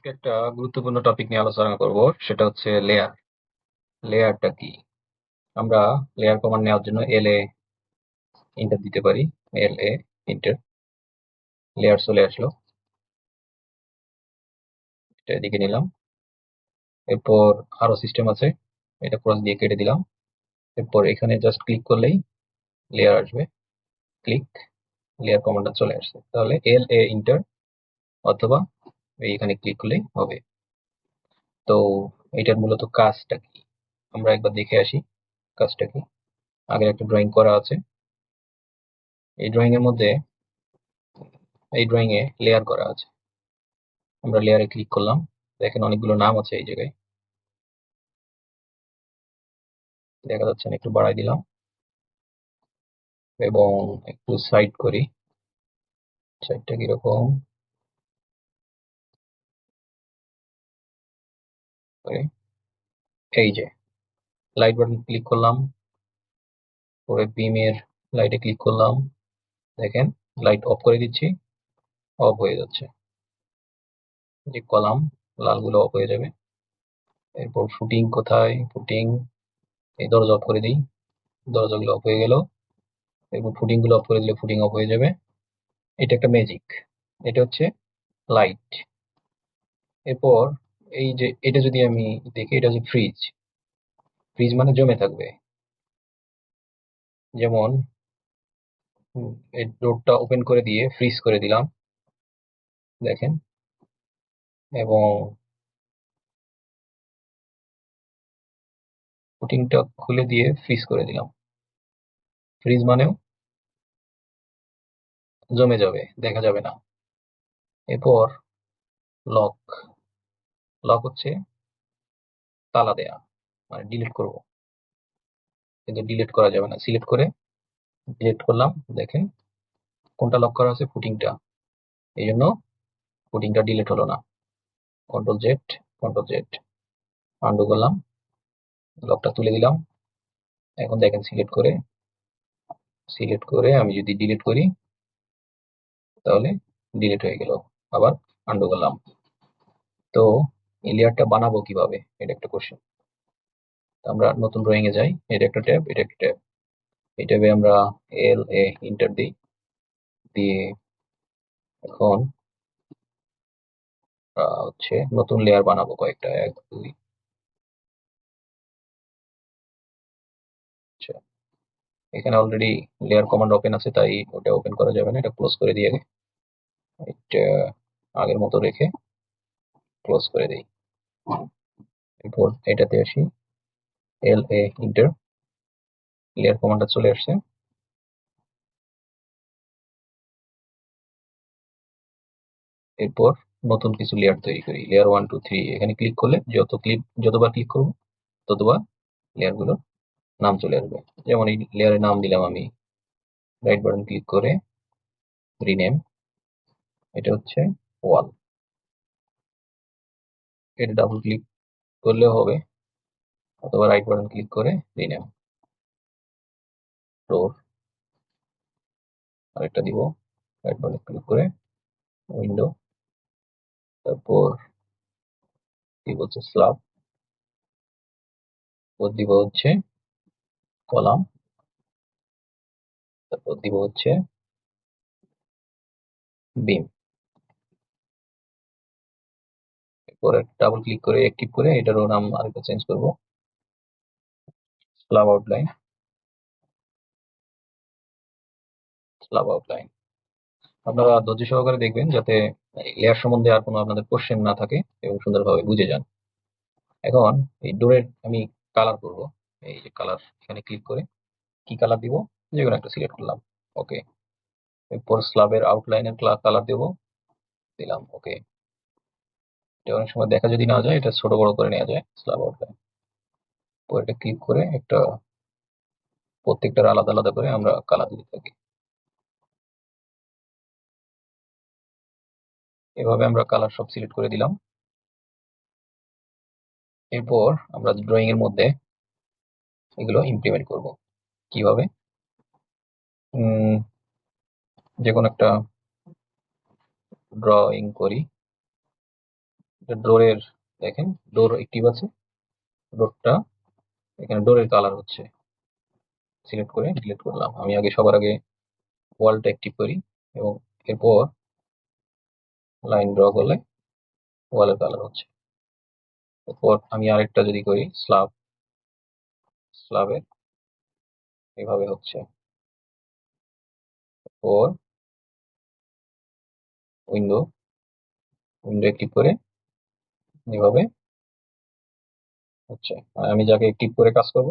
আজকে একটা গুরুত্বপূর্ণ টপিক নিয়ে আলোচনা করব, সেটা হচ্ছে লেয়ার। লেয়ারটা কি? আমরা লেয়ার কমান্ড নেওয়ার জন্য এল এ ইন্টার দিতে পারি। এল এ ইন্টার, লেয়ার চলে আসলো, এটা এদিকে নিলাম। এরপর আরো সিস্টেম আছে, এটা ক্রস দিয়ে কেটে দিলাম। এরপর এখানে জাস্ট ক্লিক করলেই লেয়ার আসবে। ক্লিক, লেয়ার কমান্ডটা চলে আসছে। তাহলে এল এ ইন্টার অথবা এইখানে ক্লিক করলেই হবে। তো এটার মূলত কাজটা কি আমরা একবার দেখে আসি। কাজটা কি, আগের একটা ড্রয়িং করা আছে। এই ড্রয়িং এর মধ্যে, এই ড্রয়িং এ লেয়ার করা আছে। আমরা লেয়ারে ক্লিক করলাম, দেখেন অনেকগুলো নাম আছে এই জায়গায়, দেখা যাচ্ছে না, একটু বাড়াই দিলাম এবং একটু সাইড করি। সাইডটা কিরকম করে, এই যে লাইট বাটন ক্লিক করলাম, পরে বিমের লাইটে ক্লিক করলাম, দেখেন লাইট অফ করে দিচ্ছি, অফ হয়ে যাচ্ছে। যে কলাম লালগুলো অফ হয়ে যাবে। এরপর ফুটিং কোথায়, ফুটিং এই দরজা অফ করে দিই, দরজাগুলো অফ হয়ে গেল। এরপর ফুটিং গুলো অফ করে দিলে ফুটিং অফ হয়ে যাবে। এটা একটা ম্যাজিক, এটা হচ্ছে লাইট। এরপর এই যে এটা যদি আমি দেখি, এটা হচ্ছে ফ্রিজ। ফ্রিজ মানে জমে থাকবে। যেমন এই ডোরটা ওপেন করে দিয়ে ফ্রিজ করে দিলাম, দেখেন। এবং পুটিংটা খুলে দিয়ে ফ্রিজ করে দিলাম। ফ্রিজ মানেও জমে যাবে, দেখা যাবে না। এরপর লক, লক হচ্ছে তালা দেয়া, মানে ডিলিট করব, কিন্তু ডিলিট করা যাবে না। সিলেক্ট করে ডিলিট করলাম, দেখেন কোনটা লক করা আছে, ফুটিংটা, এই জন্য ফুটিংটা ডিলিট হলো না। Control Z, control Z, undo করলাম, লকটা তুলে দিলাম। এখন দেখেন সিলেক্ট করে আমি যদি ডিলিট করি তাহলে ডিলিট হয়ে গেল। আবার আন্ডু করলাম। তো এই লেয়ারটা বানাবো কিভাবে, এটা একটা কোশ্চেন। আমরা নতুন ড্রয়িং এ যাই, এটা একটা ট্যাব, এটা একটা ট্যাব। এই ট্যাবে আমরা এল এ ইন্টার দিই, দিয়ে এখন হচ্ছে নতুন লেয়ার বানাবো কয়েকটা, 1 2। আচ্ছা, এখানে অলরেডি লেয়ার কমান্ড ওপেন আছে, তাই ওটা ওপেন করা যাবে না, এটা ক্লোজ করে দিয়ে এটা আগের মতো রেখে ক্লোজ করে দিই। এরপর এটাতে আসি, এল এ ইন্টার, লেয়ার কমান্ডটা চলে আসছে। এরপর নতুন কিছু লেয়ার তৈরি করি, লেয়ার 1 2 3। এখানে ক্লিক করলে যতবার ক্লিক করব ততবার লেয়ার গুলোর নাম চলে আসবে। যেমন এই লেয়ারের নাম দিলাম আমি, রাইট বাটন ক্লিক করে রিনেম, এটা হচ্ছে ওয়াল। এটা ডাবল ক্লিক করলেও হবে, অথবা রাইট বাটন ক্লিক করে রিনেম ফ্লোর। আরেকটা দিব, রাইট বাটন ক্লিক করে উইন্ডো, তারপর দিব হচ্ছে স্ল্যাব, দিব হচ্ছে কলাম, তারপর দিব হচ্ছে বিম। এরপর ডাবল ক্লিক করে অ্যাক্টিভ করে এটারও নাম আরেকটা চেঞ্জ করব, স্ল্যাব আউটলাইন, স্ল্যাব আউটলাইন। আপনারা ধৈর্য সহকারে দেখবেন যাতে লেয়ার সম্বন্ধে আর কোনো আপনাদের কোশ্চেন না থাকে এবং সুন্দরভাবে বুঝে যান। এখন এই ডোরের আমি কালার করব, এই যে কালার, এখানে ক্লিক করে কি কালার দিব, যে কোনো একটা সিলেক্ট করলাম, ওকে। এরপর স্ল্যাবের আউটলাইনের কালার দেব, দিলাম, ওকে। এটা অনেক সময় দেখা যদি না যায়, এটা ছোট বড় করে নেওয়া যায়, স্ল্যাব আউটলাইন। তো এটা ক্লিক করে একটা প্রত্যেকটার আলাদা আলাদা করে আমরা কালার দিতে থাকি। এভাবে আমরা কালার সব সিলেক্ট করে দিলাম। এরপর আমরা ড্রয়িং এর মধ্যে এগুলো ইমপ্লিমেন্ট করব কিভাবে। যে কোনো একটা ড্রয়িং করি, ডোরের, দেখেন ডোর অ্যাক্টিভ আছে, ডোরটা এখানে ডোরের কালার হচ্ছে। সিলেক্ট করে ডিলিট করলাম। আমি সবার আগে ওয়ালটা অ্যাক্টিভ করি এবং এরপর লাইন ড্র করলে ওয়ালের কালার হচ্ছে। এরপর আমি আরেকটা যদি করি স্ল্যাবের এভাবে হচ্ছে। এরপর উইন্ডো অ্যাক্টিভ করে এভাবে হচ্ছে। আমি যাকে অ্যাক্টিভ করে কাজ করব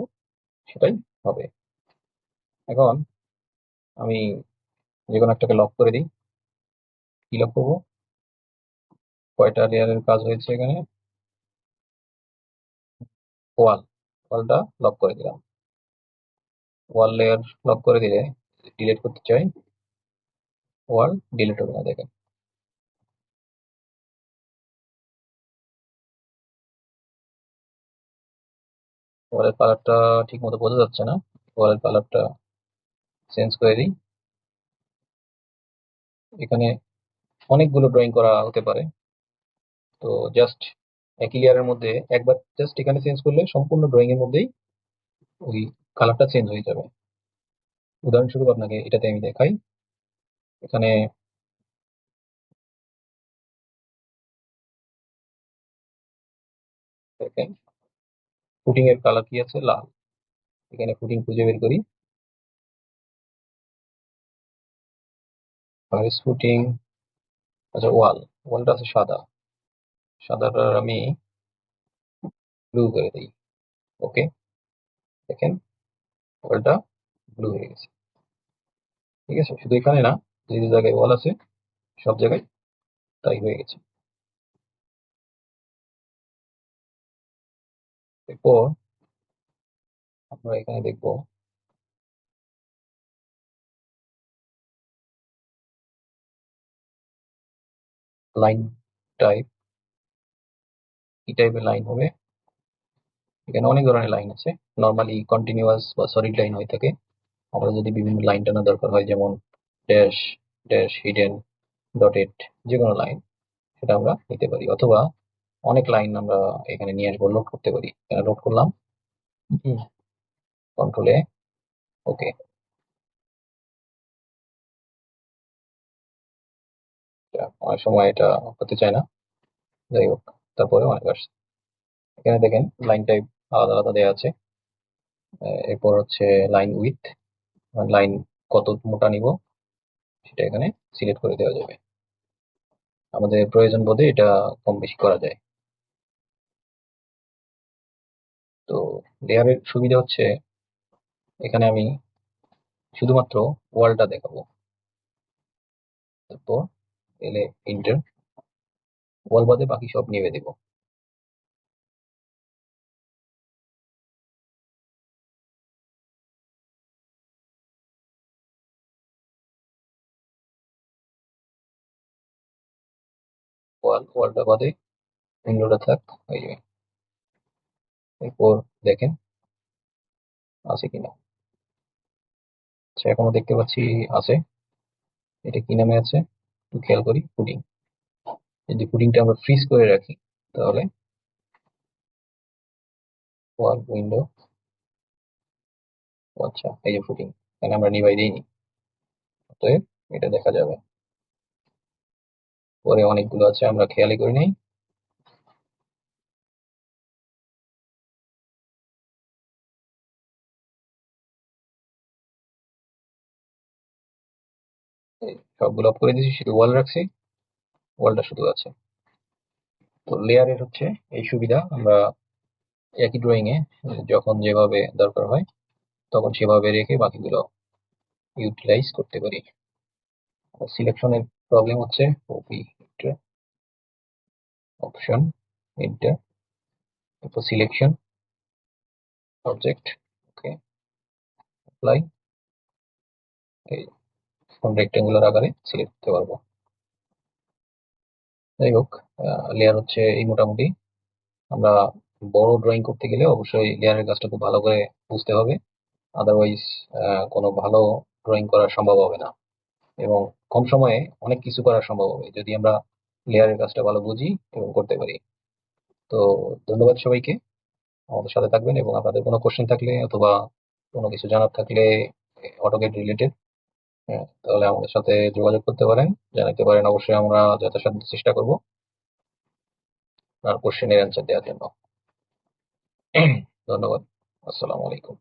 সেটাই হবে। এখন আমি যে কোনো একটাকে লক করে দিই। কি লক করবো? কয়টা লেয়ারের কাজ হয়েছে এখানে? ওয়ালটা লক করে দিলাম। ওয়াল লেয়ার লক করে দিলে ডিলিট করতে চাই, ওয়াল ডিলিট হবে না। দেখেন ওয়ালের কালারটা ঠিক মতো বোঝা যাচ্ছে না। ওয়ালের কালারটা চেঞ্জ করে দিই। এখানে অনেকগুলো ড্রয়িং করা হতে পারে, তো জাস্ট একই লেয়ারের মধ্যে একবার জাস্ট এখানে চেঞ্জ করলে সম্পূর্ণ ড্রয়িং এর মধ্যেই ওই কালারটা চেঞ্জ হয়ে যাবে। উদাহরণস্বরূপ আপনাকে এটাতে আমি দেখাই। এখানে দেখেন ফুটিং এর কালার কি আছে? লাল। এখানে ফুটিং খুঁজে বের করি। ফুটিং, আচ্ছা ওয়ালটা আছে সাদা, সাদাটা আমি ব্লু করে দিই। ওকে, দেখেন ওয়ালটা ব্লু হয়ে গেছে। ঠিক আছে, শুধু এখানে না, যে যে জায়গায় ওয়াল আছে সব জায়গায় তাই হয়ে গেছে। এরপর আমরা এখানে দেখব লাইন টাইপ। কি টাইপের লাইন হবে? এখানে অনেক ধরনের লাইন আছে। নর্মালি কন্টিনিউয়াস বা সলিড লাইন হয়ে থাকে। আমরা যদি বিভিন্ন লাইন টানা দরকার হয়, যেমন ড্যাশ, হিডেন, ডটেড, যে কোনো লাইন সেটা আমরা নিতে পারি, অথবা অনেক লাইন আমরা এখানে নিয়ে আসবো, লোড করতে পারি। এখানে লোড করলাম, কন্ট্রোলে ওকে। অনেক সময় এটা হতে চায় না, যাই হোক, তারপরে অনেক আসছে। এখানে দেখেন লাইন টাইপ আলাদা আলাদা দেওয়া আছে। এরপর হচ্ছে লাইন উইথ, লাইন কত মোটা নিব সেটা এখানে সিলেক্ট করে দেওয়া যাবে। আমাদের প্রয়োজন বোধে এটা কম বেশি করা যায়। তো লেয়ারের সুবিধা হচ্ছে এখানে আমি শুধুমাত্র ওয়ালটা দেখাবো। তারপর এলে ইন্টার, ওয়াল বাদে বাকি সব নিয়ে দেব। ওয়ালটা বাদে উইন্ডোটা থাক, হয়ে যাবে। এরপর দেখেন আছে কিনা। আচ্ছা, এখনো দেখতে পাচ্ছি আছে। এটা কি নামে আছে একটু খেয়াল করি, ফুডিং। যদি ফুডিংটা আমরা ফ্রিজ করে রাখি তাহলে ওয়াল উইন্ডো, আচ্ছা এই যে ফুডিং, এখানে আমরা নিভাই দিইনি, অতএব এটা দেখা যাবে। পরে অনেকগুলো আছে আমরা খেয়ালই করি নাই। সবগুলো অফ করে দিয়েছি, শুধু ওয়াল রাখছি, ওয়ালটা শুধু আছে। তো লেয়ারের হচ্ছে এই সুবিধা, আমরা একই ড্রয়িং এ যখন যেভাবে দরকার হয় তখন সেভাবে রেখে বাকিগুলো ইউটিলাইজ করতে পারি। সিলেকশনের প্রবলেম হচ্ছে ওপি অপশন এন্টার, তারপর সিলেকশন অবজেক্ট, ওকে অ্যাপ্লাই, এই ফোন রেক্টেঙ্গুলার আকারে সিলেক্ট করতে পারবো। যাই হোক, লেয়ার হচ্ছে এই মোটামুটি। আমরা বড় ড্রয়িং করতে গেলে অবশ্যই লেয়ারের কাজটা খুব ভালো করে বুঝতে হবে, আদারওয়াইজ কোনো ভালো ড্রয়িং করা সম্ভব হবে না, এবং কম সময়ে অনেক কিছু করা সম্ভব হবে যদি আমরা লেয়ারের কাজটা ভালো বুঝি এবং করতে পারি। তো ধন্যবাদ সবাইকে, আমাদের সাথে থাকবেন এবং আপনাদের কোনো কোশ্চেন থাকলে অথবা কোনো কিছু জানার থাকলে অটোক্যাড রিলেটেড, তাহলে আমাদের সাথে যোগাযোগ করতে পারেন, জানাতে পারেন। অবশ্যই আমরা যথাসাধ্য চেষ্টা করব আপনার কোশ্চেনের অ্যান্সার দেওয়ার জন্য। ধন্যবাদ। আসসালামু আলাইকুম।